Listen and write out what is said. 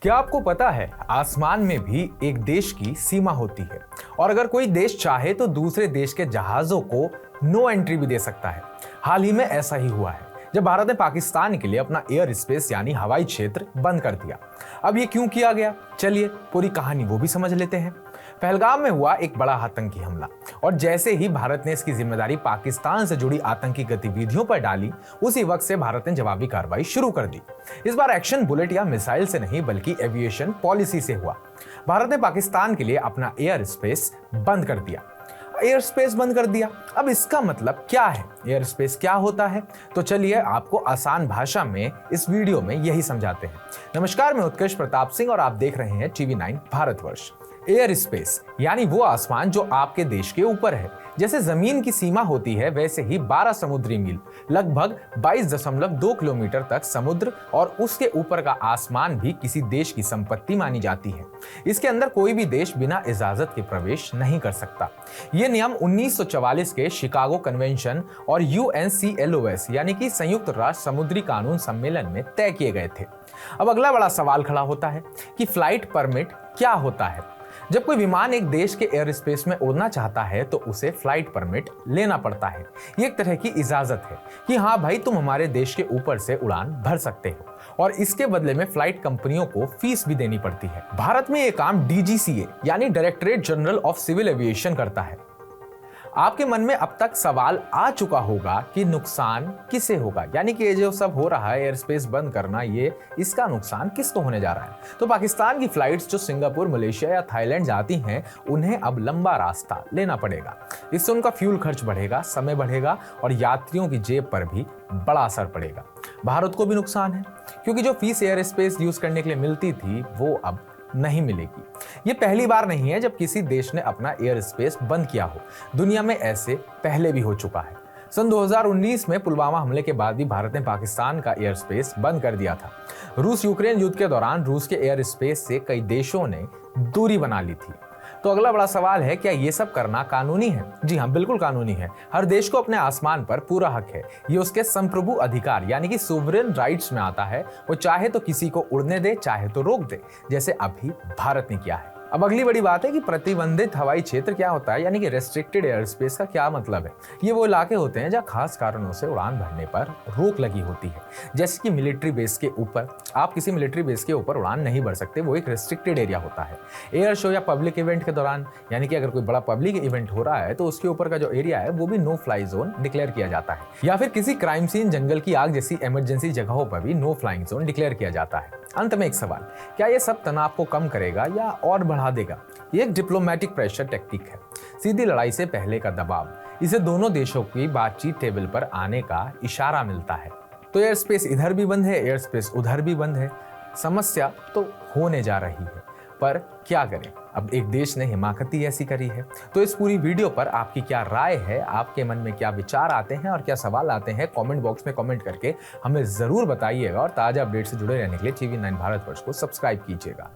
क्या आपको पता है आसमान में भी एक देश की सीमा होती है और अगर कोई देश चाहे तो दूसरे देश के जहाजों को नो एंट्री भी दे सकता है। हाल ही में ऐसा ही हुआ है जब भारत ने पाकिस्तान के लिए अपना एयर स्पेस यानी हवाई क्षेत्र बंद कर दिया। अब ये क्यों किया गया, चलिए पूरी कहानी वो भी समझ लेते हैं। पहलगाम में हुआ एक बड़ा आतंकी हमला और जैसे ही भारत ने इसकी जिम्मेदारी पाकिस्तान से जुड़ी आतंकी गतिविधियों पर डाली, उसी वक्त से भारत ने जवाबी कार्रवाई शुरू कर दी। इस बार एक्शन बुलेट या मिसाइल से नहीं बल्कि एविएशन पॉलिसी से हुआ। भारत ने पाकिस्तान के लिए अपना एयर स्पेस बंद कर दिया। एयर स्पेस बंद कर दिया, अब इसका मतलब क्या है, एयर स्पेस क्या होता है, तो चलिए आपको आसान भाषा में इस वीडियो में यही समझाते हैं। नमस्कार, मैं उत्कर्ष प्रताप सिंह और आप देख रहे हैं TV9 भारतवर्ष। एयर स्पेस यानी वो आसमान जो आपके देश के ऊपर है। जैसे जमीन की सीमा होती है वैसे ही 12 समुद्री मील लगभग 22.2 किलोमीटर तक समुद्र और उसके ऊपर का आसमान भी किसी देश की संपत्ति मानी जाती है। इसके अंदर कोई भी देश बिना इजाजत के प्रवेश नहीं कर सकता। ये नियम 1944 के शिकागो कन्वेंशन और UNCLOS यानी कि संयुक्त राष्ट्र समुद्री कानून सम्मेलन में तय किए गए थे। अब अगला बड़ा सवाल खड़ा होता है कि फ्लाइट परमिट क्या होता है। जब कोई विमान एक देश के एयर स्पेस में उड़ना चाहता है तो उसे फ्लाइट परमिट लेना पड़ता है। ये एक तरह की इजाजत है कि हाँ भाई, तुम हमारे देश के ऊपर से उड़ान भर सकते हो और इसके बदले में फ्लाइट कंपनियों को फीस भी देनी पड़ती है। भारत में ये काम DGCA यानी directorate general of civil aviation करता है। आपके मन में अब तक सवाल आ चुका होगा कि नुकसान किसे होगा, यानी कि ये जो सब हो रहा है एयर स्पेस बंद करना, ये इसका नुकसान किसको होने जा रहा है। तो पाकिस्तान की फ्लाइट्स जो सिंगापुर, मलेशिया या थाईलैंड जाती हैं, उन्हें अब लंबा रास्ता लेना पड़ेगा। इससे उनका फ्यूल खर्च बढ़ेगा, समय बढ़ेगा और यात्रियों की जेब पर भी बड़ा असर पड़ेगा। भारत को भी नुकसान है क्योंकि जो फीस एयर स्पेस यूज करने के लिए मिलती थी वो अब नहीं मिलेगी। ये पहली बार नहीं है जब किसी देश ने अपना एयर स्पेस बंद किया हो, दुनिया में ऐसे पहले भी हो चुका है। सन 2019 में पुलवामा हमले के बाद भी भारत ने पाकिस्तान का एयर स्पेस बंद कर दिया था। रूस यूक्रेन युद्ध के दौरान रूस के एयर स्पेस से कई देशों ने दूरी बना ली थी। तो अगला बड़ा सवाल है, क्या ये सब करना कानूनी है? जी हाँ, बिल्कुल कानूनी है। हर देश को अपने आसमान पर पूरा हक है। ये उसके संप्रभु अधिकार यानी कि सोवरेन राइट्स में आता है। वो चाहे तो किसी को उड़ने दे, चाहे तो रोक दे, जैसे अभी भारत ने किया है। अब अगली बड़ी बात है कि प्रतिबंधित हवाई क्षेत्र क्या होता है, यानी कि रेस्ट्रिक्टेड एयर स्पेस का क्या मतलब है। ये वो इलाके होते हैं जहाँ खास कारणों से उड़ान भरने पर रोक लगी होती है। जैसे कि मिलिट्री बेस के ऊपर, आप किसी मिलिट्री बेस के ऊपर उड़ान नहीं भर सकते, वो एक रेस्ट्रिक्टेड एरिया होता है। एयर शो या पब्लिक इवेंट के दौरान, यानी कि अगर कोई बड़ा पब्लिक इवेंट हो रहा है तो उसके ऊपर का जो एरिया है वो भी नो फ्लाई जोन डिक्लेयर किया जाता है। या फिर किसी क्राइम सीन, जंगल की आग जैसी इमरजेंसी जगहों पर भी नो फ्लाइंग जोन डिक्लेयर किया जाता है। अंत में एक सवाल, क्या ये सब तनाव को कम करेगा या और बढ़ा देगा? ये एक डिप्लोमेटिक प्रेशर टेक्निक है, सीधी लड़ाई से पहले का दबाव। इसे दोनों देशों की बातचीत टेबल पर आने का इशारा मिलता है। तो एयर स्पेस इधर भी बंद है, एयर स्पेस उधर भी बंद है। समस्या तो होने जा रही है, पर क्या करें, अब एक देश ने हिमाकती ऐसी करी है। तो इस पूरी वीडियो पर आपकी क्या राय है, आपके मन में क्या विचार आते हैं और क्या सवाल आते हैं, कमेंट बॉक्स में कमेंट करके हमें जरूर बताइएगा और ताजा अपडेट से जुड़े रहने के लिए TV9 भारतवर्ष को सब्सक्राइब कीजिएगा।